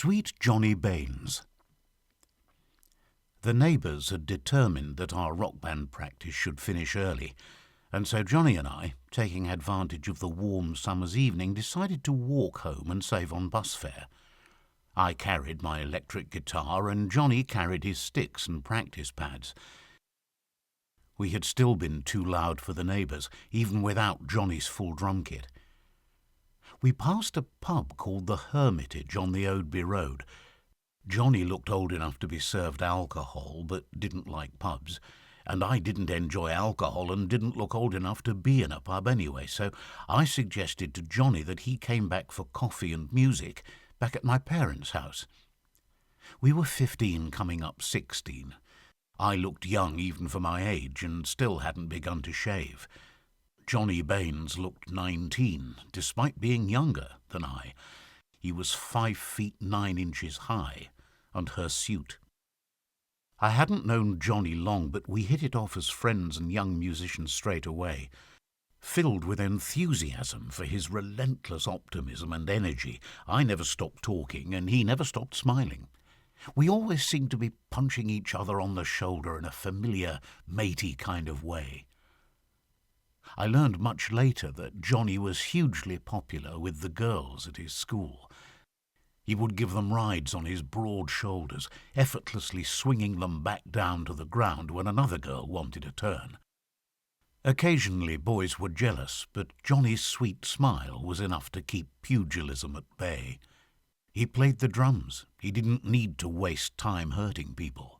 Sweet Johnny Baines. The neighbours had determined that our rock band practice should finish early, and so Johnny and I, taking advantage of the warm summer's evening, decided to walk home and save on bus fare. I carried my electric guitar and Johnny carried his sticks and practice pads. We had still been too loud for the neighbours, even without Johnny's full drum kit. We passed a pub called the Hermitage on the Oadby Road. Johnny looked old enough to be served alcohol, but didn't like pubs, and I didn't enjoy alcohol and didn't look old enough to be in a pub anyway, so I suggested to Johnny that he came back for coffee and music back at my parents' house. We were 15 coming up 16. I looked young even for my age and still hadn't begun to shave. Johnny Baines looked 19, despite being younger than I. He was 5 feet 9 inches high, and hirsute. I hadn't known Johnny long, but we hit it off as friends and young musicians straight away. Filled with enthusiasm for his relentless optimism and energy, I never stopped talking and he never stopped smiling. We always seemed to be punching each other on the shoulder in a familiar, matey kind of way. I learned much later that Johnny was hugely popular with the girls at his school. He would give them rides on his broad shoulders, effortlessly swinging them back down to the ground when another girl wanted a turn. Occasionally boys were jealous, but Johnny's sweet smile was enough to keep pugilism at bay. He played the drums. He didn't need to waste time hurting people.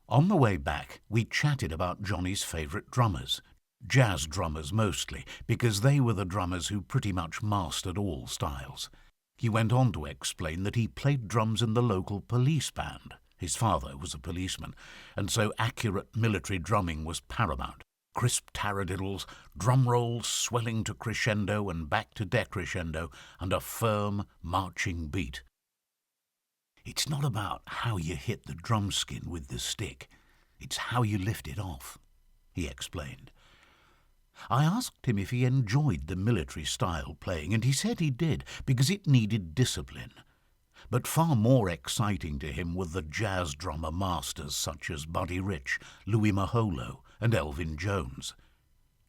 On the way back, we chatted about Johnny's favourite drummers, jazz drummers mostly, because they were the drummers who pretty much mastered all styles. He went on to explain that he played drums in the local police band. His father was a policeman, and so accurate military drumming was paramount. Crisp taradiddles, drum rolls swelling to crescendo and back to decrescendo, and a firm, marching beat. It's not about how you hit the drum skin with the stick. It's how you lift it off, he explained. I asked him if he enjoyed the military-style playing, and he said he did, because it needed discipline. But far more exciting to him were the jazz drummer masters such as Buddy Rich, Louis Maholo, and Elvin Jones.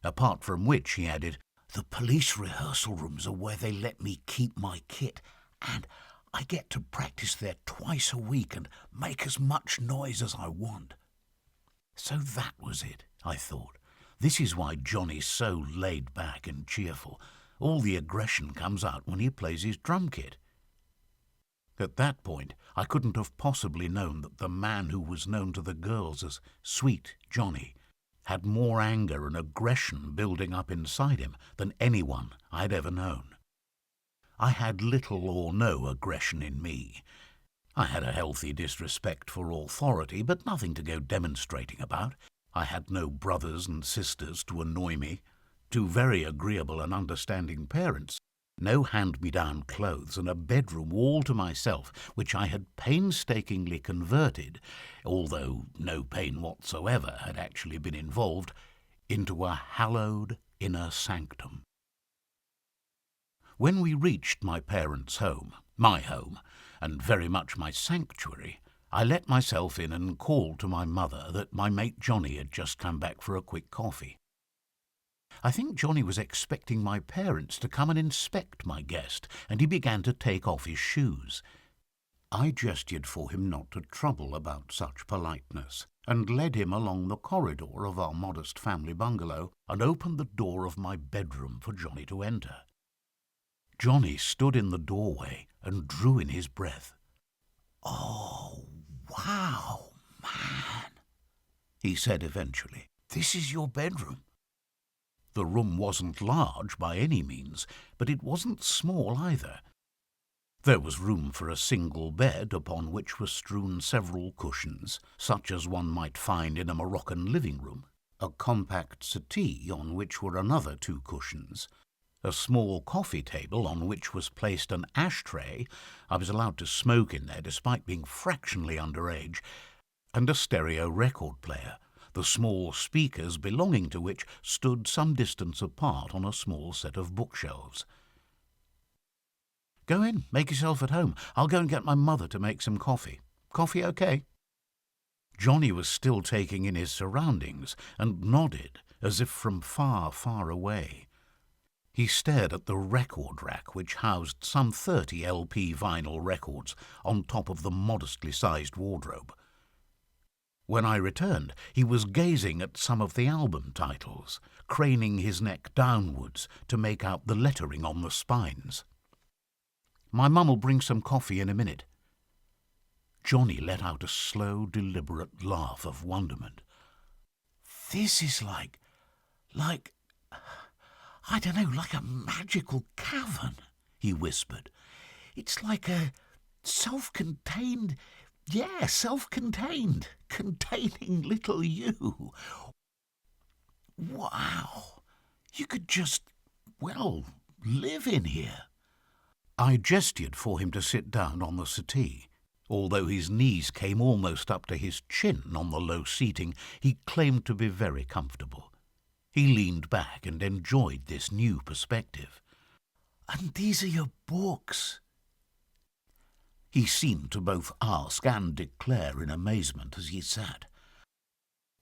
Apart from which, he added, the police rehearsal rooms are where they let me keep my kit, and I get to practice there twice a week and make as much noise as I want. So that was it, I thought. This is why Johnny's so laid back and cheerful. All the aggression comes out when he plays his drum kit. At that point, I couldn't have possibly known that the man who was known to the girls as Sweet Johnny had more anger and aggression building up inside him than anyone I'd ever known. I had little or no aggression in me. I had a healthy disrespect for authority, but nothing to go demonstrating about. I had no brothers and sisters to annoy me, 2 very agreeable and understanding parents, no hand-me-down clothes, and a bedroom all to myself, which I had painstakingly converted, although no pain whatsoever had actually been involved, into a hallowed inner sanctum. When we reached my parents' home, my home, and very much my sanctuary, I let myself in and called to my mother that my mate Johnny had just come back for a quick coffee. I think Johnny was expecting my parents to come and inspect my guest, and he began to take off his shoes. I gestured for him not to trouble about such politeness, and led him along the corridor of our modest family bungalow and opened the door of my bedroom for Johnny to enter. Johnny stood in the doorway and drew in his breath. "Oh, wow, man," he said eventually. "This is your bedroom." The room wasn't large by any means, but it wasn't small either. There was room for a single bed upon which were strewn several cushions, such as one might find in a Moroccan living room, a compact settee on which were another 2 cushions, a small coffee table on which was placed an ashtray — I was allowed to smoke in there despite being fractionally underage — and a stereo record player, the small speakers belonging to which stood some distance apart on a small set of bookshelves. Go in, make yourself at home. I'll go and get my mother to make some coffee. Coffee okay?" Johnny was still taking in his surroundings and nodded as if from far, far away. He stared at the record rack which housed some 30 LP vinyl records on top of the modestly sized wardrobe. When I returned, he was gazing at some of the album titles, craning his neck downwards to make out the lettering on the spines. "My mum'll bring some coffee in a minute." Johnny let out a slow, deliberate laugh of wonderment. "This is like, I don't know, like a magical cavern," he whispered. "It's like a self-contained, containing little you. Wow, you could just, live in here." I gestured for him to sit down on the settee. Although his knees came almost up to his chin on the low seating, he claimed to be very comfortable. He leaned back and enjoyed this new perspective. "And these are your books?" He seemed to both ask and declare in amazement as he sat.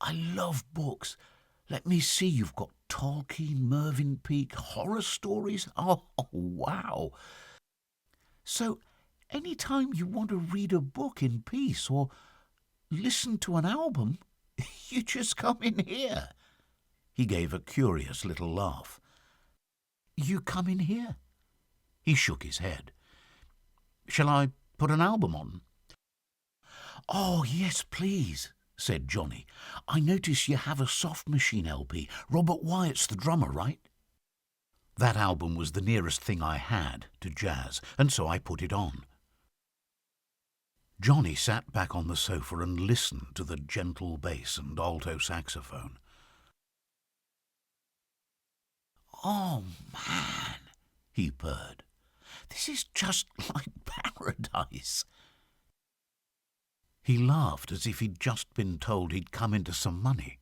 "I love books. Let me see, you've got Tolkien, Mervyn Peake, horror stories. Oh, wow. So, any time you want to read a book in peace or listen to an album, you just come in here." He gave a curious little laugh. "You come in here?" He shook his head. "Shall I put an album on?" "Oh, yes, please," said Johnny. "I notice you have a Soft Machine LP. Robert Wyatt's the drummer, right?" That album was the nearest thing I had to jazz, and so I put it on. Johnny sat back on the sofa and listened to the gentle bass and alto saxophone. "Oh, man," he purred. "This is just like paradise." He laughed as if he'd just been told he'd come into some money.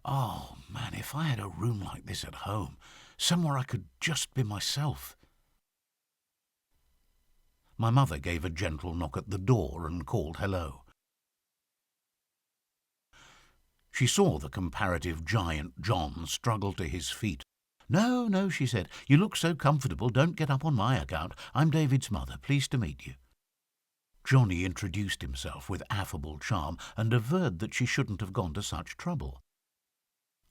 "Oh, man, if I had a room like this at home, somewhere I could just be myself." My mother gave a gentle knock at the door and called hello. She saw the comparative giant John struggle to his feet. No, she said. "You look so comfortable. Don't get up on my account. I'm David's mother. Pleased to meet you." Johnny introduced himself with affable charm and averred that she shouldn't have gone to such trouble.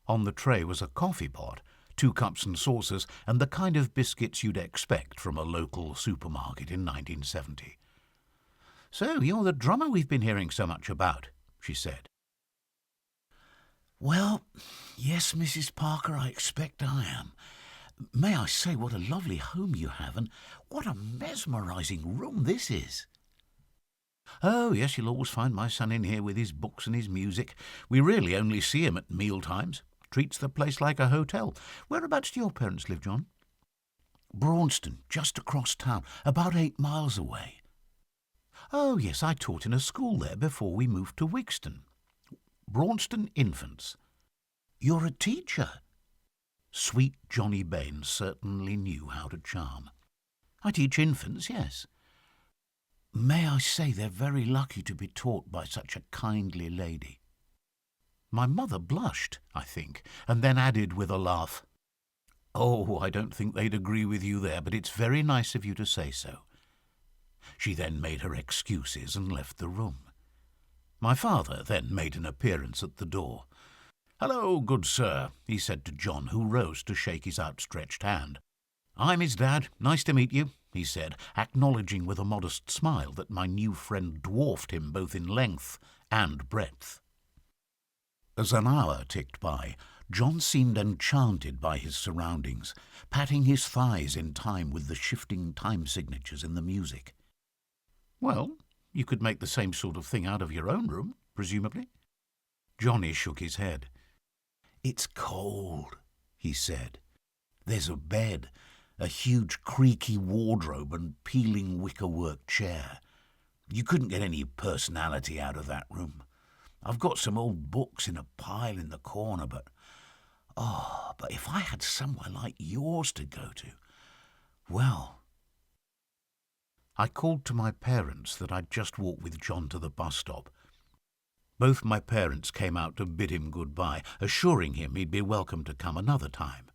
On the tray was a coffee pot, 2 cups and saucers, and the kind of biscuits you'd expect from a local supermarket in 1970. "So you're the drummer we've been hearing so much about," she said. "Well, yes, Mrs. Parker, I expect I am. May I say what a lovely home you have, and what a mesmerising room this is." "Oh, yes, you'll always find my son in here with his books and his music. We really only see him at meal times. Treats the place like a hotel. Whereabouts do your parents live, John?" "Braunston, just across town, about 8 miles away." "Oh, yes, I taught in a school there before we moved to Wixton. Braunston Infants." "You're a teacher?" Sweet Johnny Baines certainly knew how to charm. "I teach infants, yes." "May I say they're very lucky to be taught by such a kindly lady." My mother blushed, I think, and then added with a laugh, "Oh, I don't think they'd agree with you there, but it's very nice of you to say so." She then made her excuses and left the room. My father then made an appearance at the door. "Hello, good sir," he said to John, who rose to shake his outstretched hand. "I'm his dad. Nice to meet you," he said, acknowledging with a modest smile that my new friend dwarfed him both in length and breadth. As an hour ticked by, John seemed enchanted by his surroundings, patting his thighs in time with the shifting time signatures in the music. "Well, you could make the same sort of thing out of your own room, presumably?" Johnny shook his head. "It's cold," he said. "There's a bed, a huge creaky wardrobe and peeling wickerwork chair. You couldn't get any personality out of that room. I've got some old books in a pile in the corner, but if I had somewhere like yours to go to, well, I called to my parents that I'd just walked with John to the bus stop. Both my parents came out to bid him goodbye, assuring him he'd be welcome to come another time.